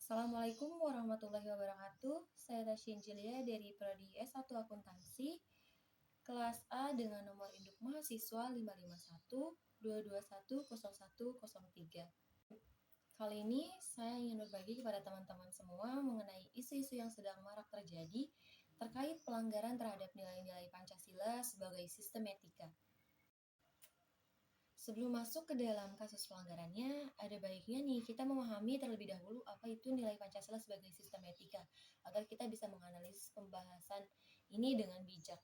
Assalamualaikum warahmatullahi wabarakatuh. Saya Tasyin Jilia dari Prodi S1 Akuntansi, kelas A dengan nomor induk mahasiswa 551-221-0103. Kali ini saya ingin berbagi kepada teman-teman semua mengenai isu-isu yang sedang marak terjadi terkait pelanggaran terhadap nilai-nilai Pancasila sebagai sistem etika. Sebelum masuk ke dalam kasus pelanggarannya, ada baiknya nih kita memahami terlebih dahulu apa itu nilai Pancasila sebagai sistem etika, agar kita bisa menganalisis pembahasan ini dengan bijak.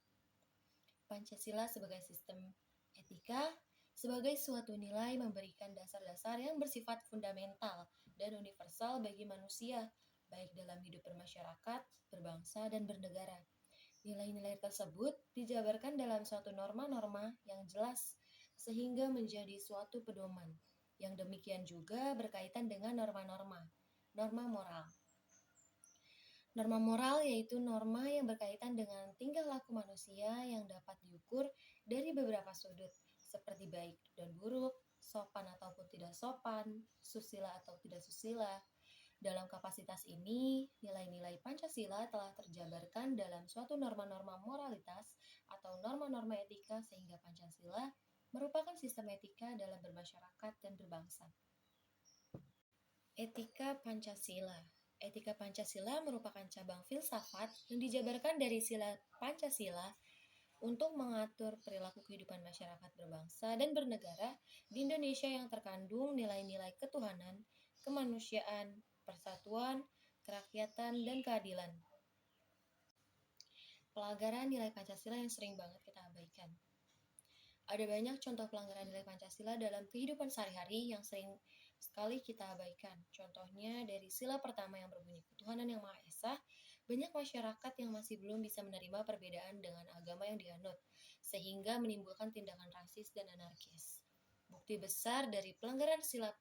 Pancasila sebagai sistem etika sebagai suatu nilai memberikan dasar-dasar yang bersifat fundamental dan universal bagi manusia, baik dalam hidup bermasyarakat, berbangsa, dan bernegara. Nilai-nilai tersebut dijabarkan dalam suatu norma-norma yang jelas sehingga menjadi suatu pedoman. Yang demikian juga berkaitan dengan norma-norma moral. Norma moral yaitu norma yang berkaitan dengan tingkah laku manusia yang dapat diukur dari beberapa sudut, seperti baik dan buruk, sopan ataupun tidak sopan, susila atau tidak susila. Dalam kapasitas ini, nilai-nilai Pancasila telah terjabarkan dalam suatu norma-norma moralitas atau norma-norma etika sehingga Pancasila merupakan sistem etika dalam bermasyarakat dan berbangsa. Etika Pancasila. Etika Pancasila merupakan cabang filsafat yang dijabarkan dari sila Pancasila untuk mengatur perilaku kehidupan masyarakat berbangsa dan bernegara di Indonesia yang terkandung nilai-nilai ketuhanan, kemanusiaan, persatuan, kerakyatan, dan keadilan. Pelanggaran nilai Pancasila yang sering banget kita abaikan. Ada banyak contoh pelanggaran nilai Pancasila dalam kehidupan sehari-hari yang sering sekali kita abaikan. Contohnya dari sila pertama yang berbunyi ketuhanan yang Maha Esa, banyak masyarakat yang masih belum bisa menerima perbedaan dengan agama yang dianut, sehingga menimbulkan tindakan rasis dan anarkis. Bukti besar dari pelanggaran sila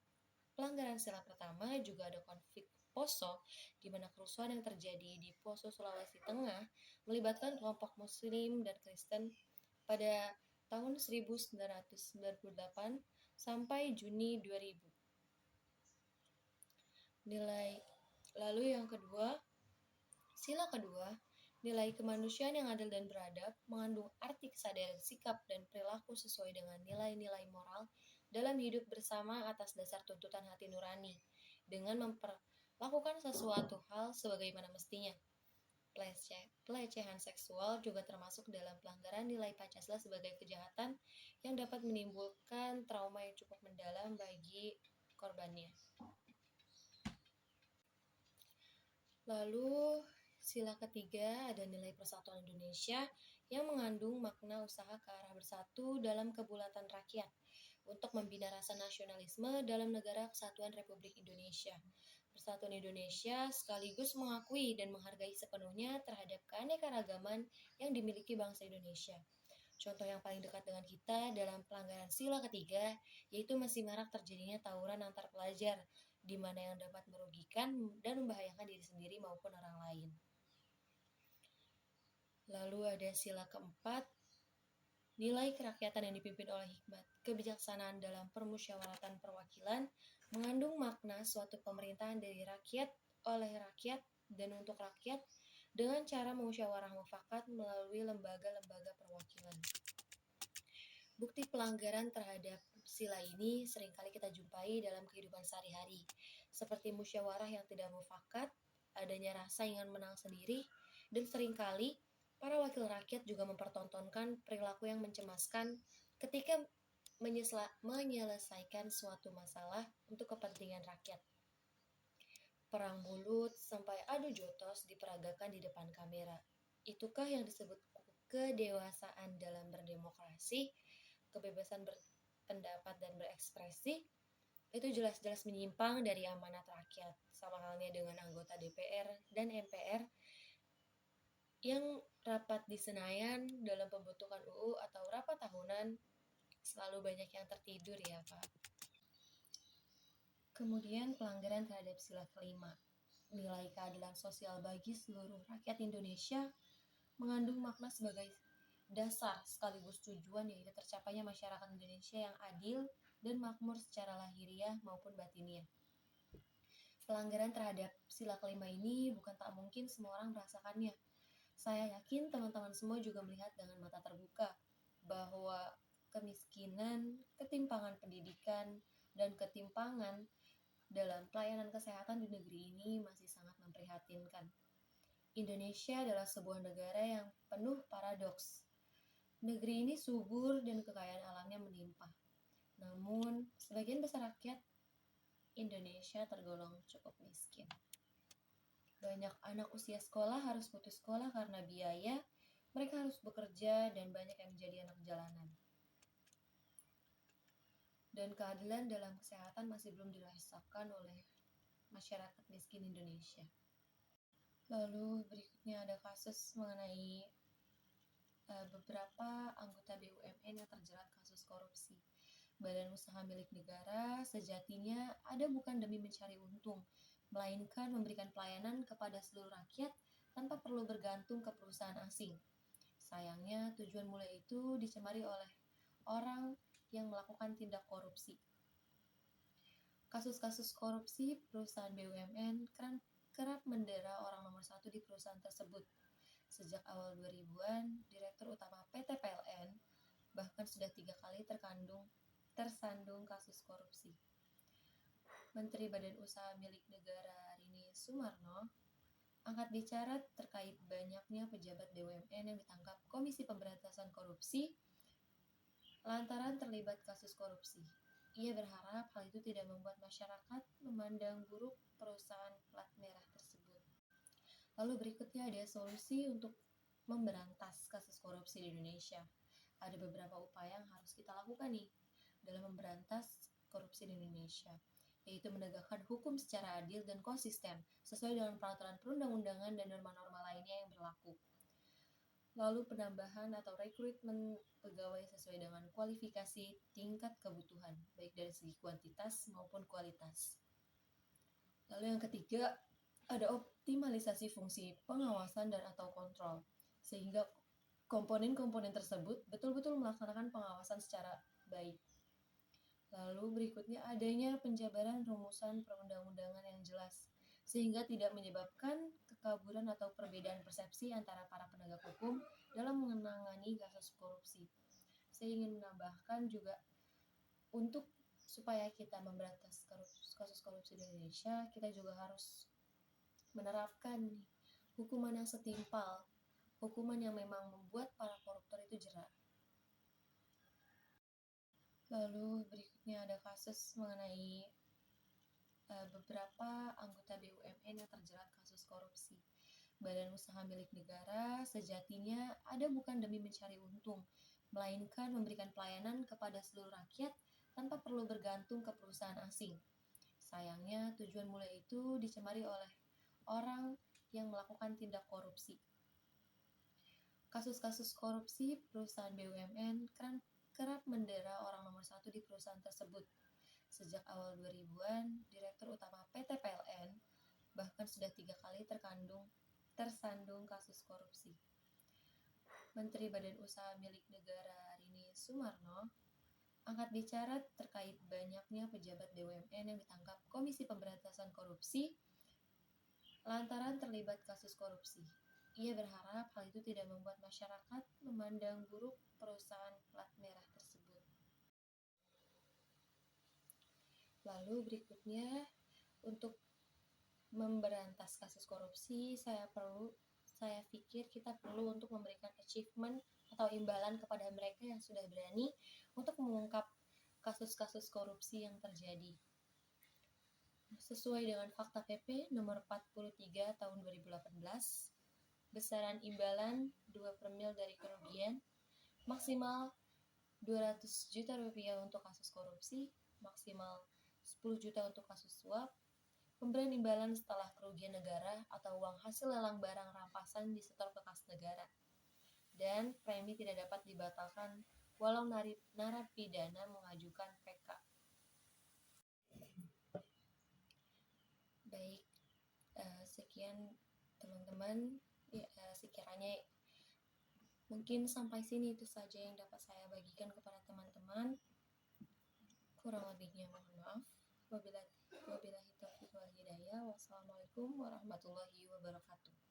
pertama juga ada konflik Poso, di mana kerusuhan yang terjadi di Poso, Sulawesi Tengah melibatkan kelompok Muslim dan Kristen pada tahun 1998 sampai Juni 2000. Sila kedua, nilai kemanusiaan yang adil dan beradab mengandung arti kesadaran sikap dan perilaku sesuai dengan nilai-nilai moral dalam hidup bersama atas dasar tuntutan hati nurani, dengan memperlakukan sesuatu hal sebagaimana mestinya. Pelecehan seksual juga termasuk dalam pelanggaran nilai Pancasila sebagai kejahatan yang dapat menimbulkan trauma yang cukup mendalam bagi korbannya. Lalu, sila ketiga ada nilai persatuan Indonesia yang mengandung makna usaha ke arah bersatu dalam kebulatan rakyat untuk membina rasa nasionalisme dalam negara kesatuan Republik Indonesia. Persatuan Indonesia sekaligus mengakui dan menghargai sepenuhnya terhadap keanekaragaman yang dimiliki bangsa Indonesia. Contoh yang paling dekat dengan kita dalam pelanggaran sila ketiga yaitu masih marak terjadinya tawuran antar pelajar, di mana yang dapat merugikan dan membahayakan diri sendiri maupun orang lain. Lalu ada sila keempat, nilai kerakyatan yang dipimpin oleh hikmat kebijaksanaan dalam permusyawaratan perwakilan mengandung makna suatu pemerintahan dari rakyat, oleh rakyat, dan untuk rakyat dengan cara musyawarah mufakat melalui lembaga-lembaga perwakilan. Bukti pelanggaran terhadap sila ini seringkali kita jumpai dalam kehidupan sehari-hari, seperti musyawarah yang tidak mufakat, adanya rasa ingin menang sendiri, dan seringkali para wakil rakyat juga mempertontonkan perilaku yang mencemaskan ketika menyelesaikan suatu masalah untuk kepentingan rakyat. Perang mulut sampai adu jotos diperagakan di depan kamera. Itukah yang disebut kedewasaan dalam berdemokrasi, kebebasan berpendapat dan berekspresi? Itu jelas-jelas menyimpang dari amanat rakyat, sama halnya dengan anggota DPR dan MPR yang rapat di Senayan dalam pembentukan UU atau rapat tahunan selalu banyak yang tertidur ya Pak. Kemudian pelanggaran terhadap sila kelima, nilai keadilan sosial bagi seluruh rakyat Indonesia mengandung makna sebagai dasar sekaligus tujuan yaitu tercapainya masyarakat Indonesia yang adil dan makmur secara lahiriah maupun batiniah. Pelanggaran terhadap sila kelima ini bukan tak mungkin semua orang merasakannya. Saya yakin teman-teman semua juga melihat dengan mata terbuka bahwa kemiskinan, ketimpangan pendidikan, dan ketimpangan dalam pelayanan kesehatan di negeri ini masih sangat memprihatinkan. Indonesia adalah sebuah negara yang penuh paradoks. Negeri ini subur dan kekayaan alamnya melimpah. Namun, sebagian besar rakyat Indonesia tergolong cukup miskin. Banyak anak usia sekolah harus putus sekolah karena biaya, mereka harus bekerja, dan banyak yang menjadi anak jalanan. Dan keadilan dalam kesehatan masih belum dirasakan oleh masyarakat miskin Indonesia. Lalu berikutnya ada kasus mengenai beberapa anggota BUMN yang terjerat kasus korupsi. Badan usaha milik negara sejatinya ada bukan demi mencari untung, melainkan memberikan pelayanan kepada seluruh rakyat tanpa perlu bergantung ke perusahaan asing. Sayangnya, tujuan mulia itu dicemari oleh orang yang melakukan tindak korupsi. Kasus-kasus korupsi perusahaan BUMN kerap mendera orang nomor satu di perusahaan tersebut. Sejak awal 2000-an, Direktur Utama PT PLN bahkan sudah 3 kali tersandung kasus korupsi. Menteri Badan Usaha milik negara Rini Sumarno angkat bicara terkait banyaknya pejabat BUMN yang ditangkap Komisi Pemberantasan Korupsi lantaran terlibat kasus korupsi. Ia berharap hal itu tidak membuat masyarakat memandang buruk perusahaan plat merah tersebut. Lalu berikutnya ada solusi untuk memberantas kasus korupsi di Indonesia. Ada beberapa upaya yang harus kita lakukan nih dalam memberantas korupsi di Indonesia, yaitu menegakkan hukum secara adil dan konsisten sesuai dengan peraturan perundang-undangan dan norma-norma lainnya yang berlaku. Lalu penambahan atau rekrutmen pegawai sesuai dengan kualifikasi tingkat kebutuhan, baik dari segi kuantitas maupun kualitas. Lalu yang ketiga, ada optimalisasi fungsi pengawasan dan atau kontrol, sehingga komponen-komponen tersebut betul-betul melaksanakan pengawasan secara baik. Lalu berikutnya adanya penjabaran rumusan perundang-undangan yang jelas, sehingga tidak menyebabkan kekaburan atau perbedaan persepsi antara para penegak hukum dalam menangani kasus korupsi. Saya ingin menambahkan juga untuk supaya kita memberantas kasus korupsi di Indonesia, kita juga harus menerapkan hukuman yang setimpal, hukuman yang memang membuat para koruptor itu jera. Lalu berikutnya ada kasus mengenai beberapa anggota BUMN yang terjerat kasus korupsi. Badan usaha milik negara sejatinya ada bukan demi mencari untung, melainkan memberikan pelayanan kepada seluruh rakyat tanpa perlu bergantung ke perusahaan asing. Sayangnya, tujuan mulia itu dicemari oleh orang yang melakukan tindak korupsi. Kasus-kasus korupsi perusahaan BUMN kerap mendera orang nomor satu di perusahaan tersebut. Sejak awal 2000-an, Direktur Utama PT PLN bahkan sudah 3 kali tersandung kasus korupsi. Menteri Badan Usaha milik negara Rini Sumarno angkat bicara terkait banyaknya pejabat BUMN yang ditangkap Komisi Pemberantasan Korupsi lantaran terlibat kasus korupsi. Ia berharap hal itu tidak membuat masyarakat memandang buruk perusahaan plat merah tersebut. Lalu berikutnya, untuk memberantas kasus korupsi, saya pikir kita perlu untuk memberikan achievement atau imbalan kepada mereka yang sudah berani untuk mengungkap kasus-kasus korupsi yang terjadi. Sesuai dengan Fakta PP nomor 43 tahun 2018, besaran imbalan 2/mil dari kerugian, maksimal 200 juta rupiah untuk kasus korupsi, maksimal 10 juta untuk kasus suap, pemberian imbalan setelah kerugian negara atau uang hasil lelang barang rampasan disetor ke kas negara, dan premi tidak dapat dibatalkan walau narapidana mengajukan PK. Baik, sekian teman-teman. Sekiranya mungkin sampai sini itu saja yang dapat saya bagikan kepada teman-teman. Kurang lebihnya mohon maaf. Wabillahi taufiq wal hidayah. saya. Wassalamualaikum warahmatullahi wabarakatuh.